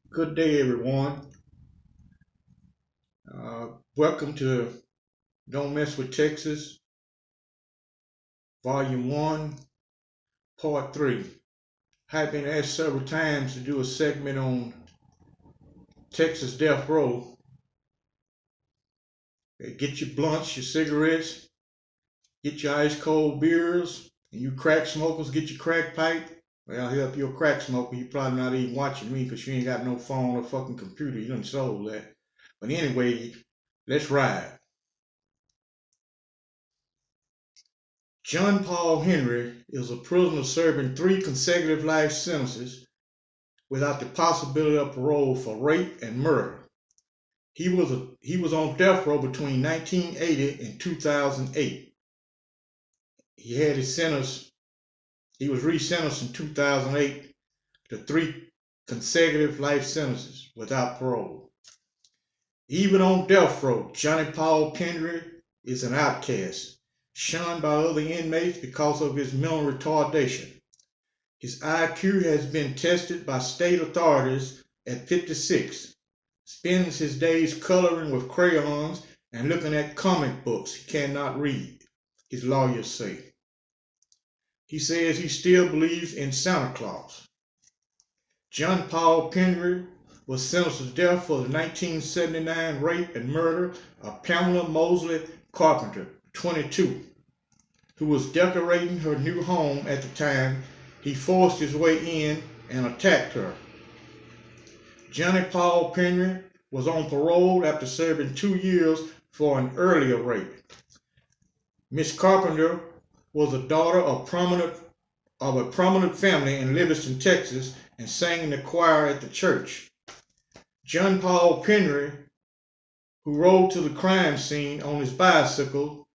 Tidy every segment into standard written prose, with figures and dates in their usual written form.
Good day, everyone. Welcome to Don't Mess with Texas, Volume 1, Part 3. I've been asked several times to do a segment on Texas death row. Get your blunts, your cigarettes, get your ice cold beers, and you crack smokers, get your crack pipe. Well, hell, if you're a crack smoker, you're probably not even watching me because you ain't got no phone or fucking computer. You done sold that. But anyway, let's ride. John Paul Henry is a prisoner serving 3 consecutive life sentences without the possibility of parole for rape and murder. He was on death row between 1980 and 2008. He had his sentence. He was resentenced in 2008 to 3 consecutive life sentences without parole. Even on death row, Johnny Paul Henry is an outcast, shunned by other inmates because of his mental retardation. His IQ has been tested by state authorities at 56. Spends his days coloring with crayons and looking at comic books he cannot read, his lawyers say. He says he still believes in Santa Claus. John Paul Henry was sentenced to death for the 1979 rape and murder of Pamela Mosley Carpenter, 22, who was decorating her new home at the time he forced his way in and attacked her. Johnny Paul Henry was on parole after serving 2 years for an earlier rape. Miss Carpenter was the daughter of a prominent family in Livingston, Texas, and sang in the choir at the church. John Paul Henry, who rode to the crime scene on his bicycle,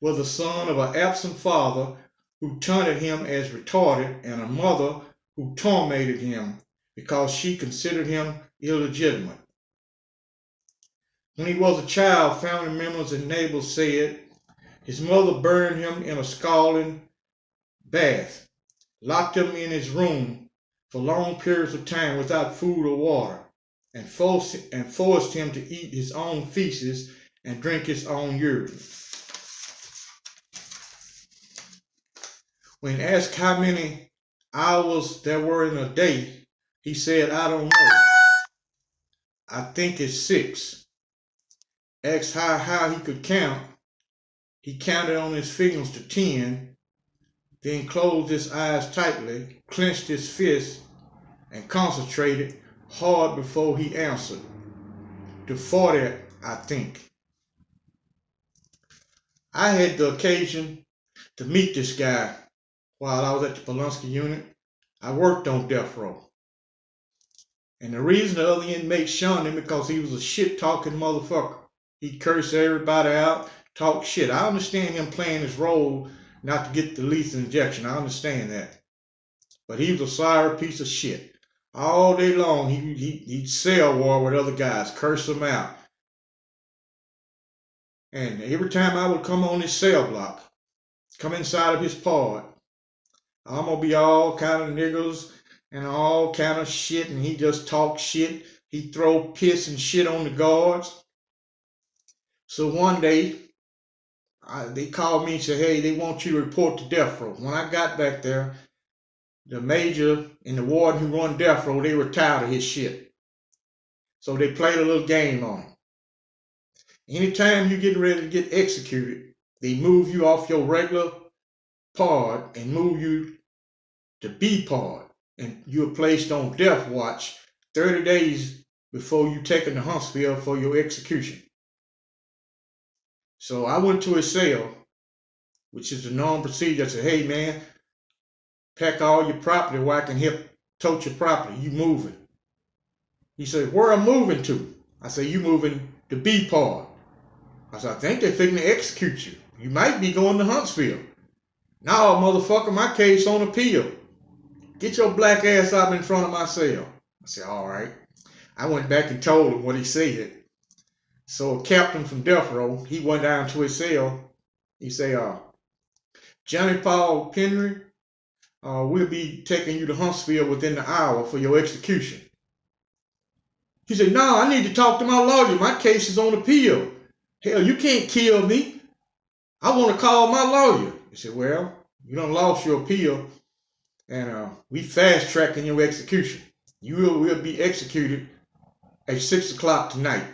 was the son of an absent father who taunted him as retarded and a mother who tormented him because she considered him illegitimate. When he was a child, family members and neighbors said his mother burned him in a scalding bath, locked him in his room for long periods of time without food or water, and forced him to eat his own feces and drink his own urine. When asked how many hours there were in a day, he said, "I don't know. I think it's 6. Asked how he could count, he counted on his fingers to 10, then closed his eyes tightly, clenched his fist, and concentrated hard before he answered. To 40, I think." I had the occasion to meet this guy while I was at the Polunsky unit. I worked on death row. And the reason the other inmates shunned him because he was a shit-talking motherfucker. He'd curse everybody out, talk shit. I understand him playing his role not to get the lethal injection. I understand that. But he was a sorry piece of shit. All day long, he'd cell war with other guys, curse them out. And every time I would come on his cell block, come inside of his pod, I'm gonna be all kind of niggers and all kind of shit, and he just talk shit. He throw piss and shit on the guards. So one day, they called me and said, "Hey, they want you to report to death row." When I got back there, the major and the warden who run death row, they were tired of his shit. So they played a little game on him. Anytime you're getting ready to get executed, they move you off your regular pod and move you to B pod, and you're placed on death watch 30 days before you taken to Huntsville for your execution. So I went to his cell, which is the normal procedure. I said, "Hey man, pack all your property where I can help tote your property. You moving?" He said, "Where I'm moving to?" I said, "You moving to B pod." I said, "I think they're fixing to execute you. You might be going to Huntsville." "No, motherfucker, my case on appeal. Get your black ass out in front of my cell." I said, "All right." I went back and told him what he said. So a captain from death row, he went down to his cell. He said, "Johnny Paul Henry, we'll be taking you to Huntsville within the hour for your execution. He said, no, I need to talk to my lawyer. My case is on appeal. Hell, you can't kill me. I want to call my lawyer. He said, well, you done lost your appeal, and we fast tracking your execution. You will be executed at 6 o'clock tonight.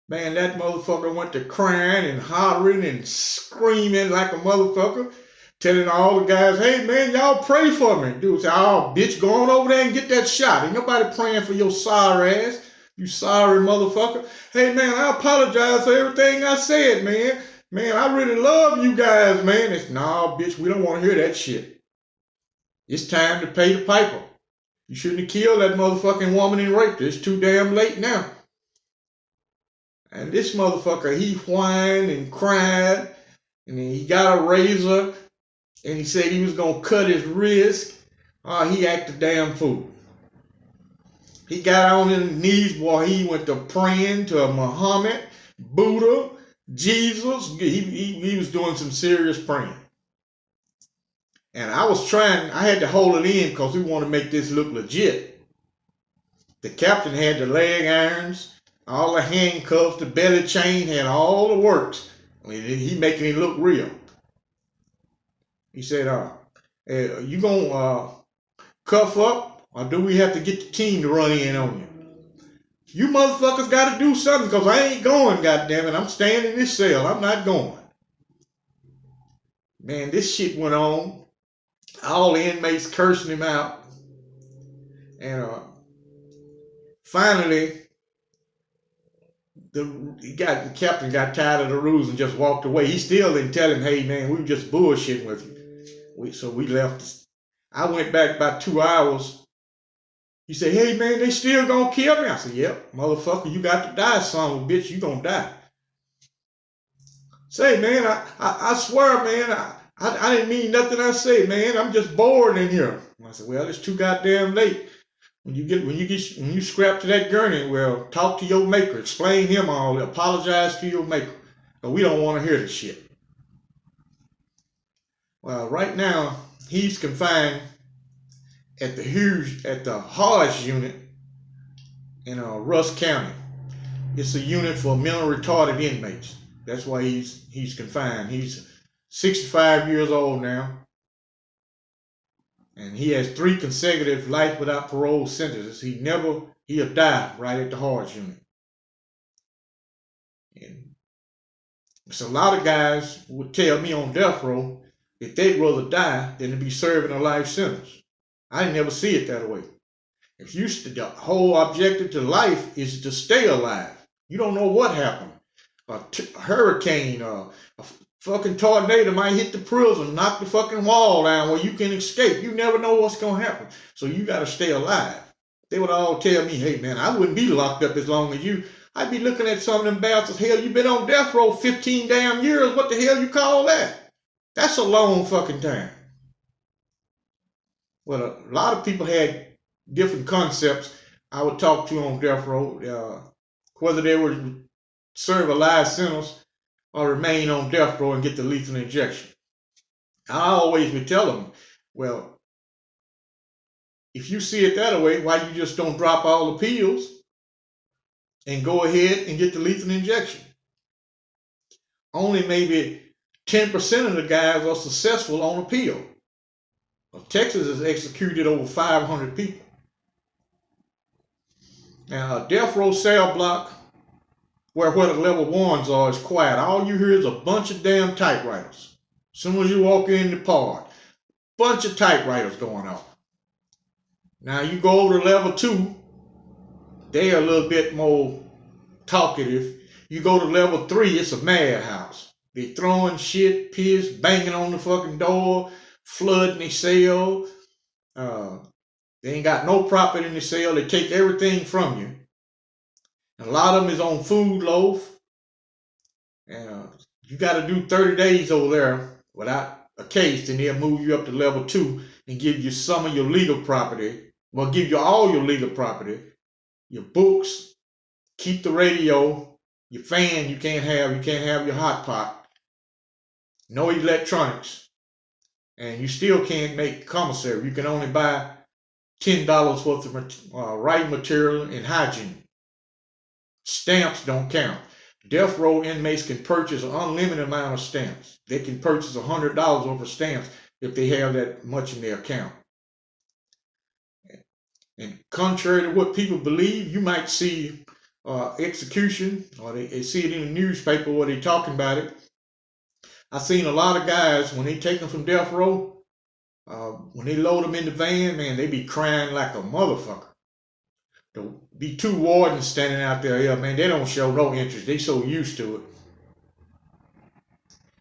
Man, that motherfucker went to crying and hollering and screaming like a motherfucker, telling all the guys, hey man, y'all pray for me. Dude said, oh bitch, go on over there and get that shot. Ain't nobody praying for your sorry ass. You sorry motherfucker. Hey man, I apologize for everything I said, man. Man, I really love you guys, man. It's, nah, bitch, we don't want to hear that shit. It's time to pay the piper. You shouldn't have killed that motherfucking woman and raped her. It's too damn late now. And this motherfucker, he whined and cried, and then he got a razor, and he said he was going to cut his wrist. He acted damn fool. He got on his knees, boy. He went to praying to Muhammad, Buddha, Jesus. He was doing some serious praying. And I had to hold it in because we want to make this look legit. The captain had the leg irons, all the handcuffs, the belly chain, had all the works. I mean, he making it look real. He said, you gonna cuff up, or do we have to get the team to run in on you? You motherfuckers got to do something, because I ain't going, goddammit. I'm staying in this cell. I'm not going. Man, this shit went on. All the inmates cursing him out. And finally, the captain got tired of the ruse and just walked away. He still didn't tell him, hey man, we were just bullshitting with you. So we left. I went back about 2 hours. He said, hey man, they still gonna kill me? I said, yep, motherfucker, you got to die, son of a bitch, you gonna die. Say, man, I swear, man, I didn't mean nothing I say, man. I'm just bored in here. I said, well, it's too goddamn late. When you scrap to that gurney, well, talk to your maker, explain him all, apologize to your maker. But we don't want to hear this shit. Well, right now, he's confined at the Hodge unit in Rusk County. It's a unit for mentally retarded inmates. That's why he's confined. He's 65 years old now. And he has 3 consecutive life without parole sentences. He'll die right at the Hodge unit. And so a lot of guys would tell me on death row that they'd rather die than to be serving a life sentence. I never see it that way. The whole objective to life is to stay alive. You don't know what happened. A hurricane, a fucking tornado might hit the prison, knock the fucking wall down where you can escape. You never know what's going to happen. So you got to stay alive. They would all tell me, hey, man, I wouldn't be locked up as long as you. I'd be looking at some of them bastards. Hell, you been on death row 15 damn years. What the hell you call that? That's a long fucking time. Well, a lot of people had different concepts I would talk to on death row, whether they would serve a life sentence or remain on death row and get the lethal injection. I always would tell them, well, if you see it that way, why you just don't drop all the pills and go ahead and get the lethal injection? Only maybe 10% of the guys are successful on a pill. Well, Texas has executed over 500 people. Now, a death row cell block where the level 1s are is quiet. All you hear is a bunch of damn typewriters. As soon as you walk in the pod, bunch of typewriters going off. Now you go over to level 2, they're a little bit more talkative. You go to level 3, it's a madhouse. They throwing shit, piss, banging on the fucking door, flooding the cell. They ain't got no property in the cell. They take everything from you. And a lot of them is on food loaf. And you got to do 30 days over there without a case, and they'll move you up to level 2 and give you some of your legal property. Well, give you all your legal property, your books, keep the radio, your fan you can't have your hot pot, no electronics. and you still can't make commissary. You can only buy $10 worth of writing material and hygiene. Stamps don't count. Death row inmates can purchase an unlimited amount of stamps. They can purchase $100 worth of stamps if they have that much in their account. And contrary to what people believe, you might see execution, or they see it in the newspaper where they're talking about it. I've seen a lot of guys, when they take them from death row, when they load them in the van, man, they be crying like a motherfucker. There'll be two wardens standing out there, yeah, man, they don't show no interest. They so used to it.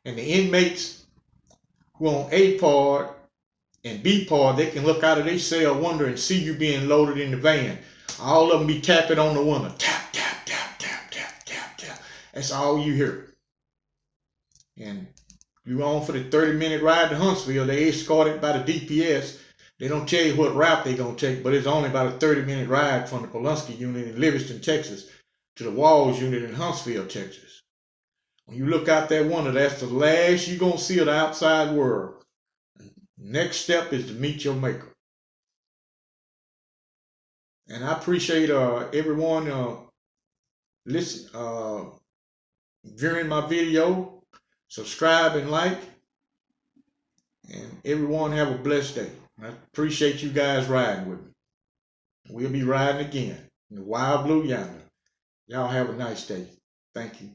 And the inmates who on A part and B part, they can look out of their cell window and see you being loaded in the van. All of them be tapping on the window. Tap, tap, tap, tap, tap, tap, tap. That's all you hear. And you on for the 30-minute ride to Huntsville. They escorted by the DPS. They don't tell you what route they're going to take, but it's only about a 30-minute ride from the Polunsky unit in Livingston, Texas, to the Walls unit in Huntsville, Texas. When you look out that window, that's the last you're going to see of the outside world. Next step is to meet your maker. And I appreciate everyone viewing my video. Subscribe and like. And everyone have a blessed day. I appreciate you guys riding with me. We'll be riding again in the wild blue yonder. Y'all have a nice day. Thank you.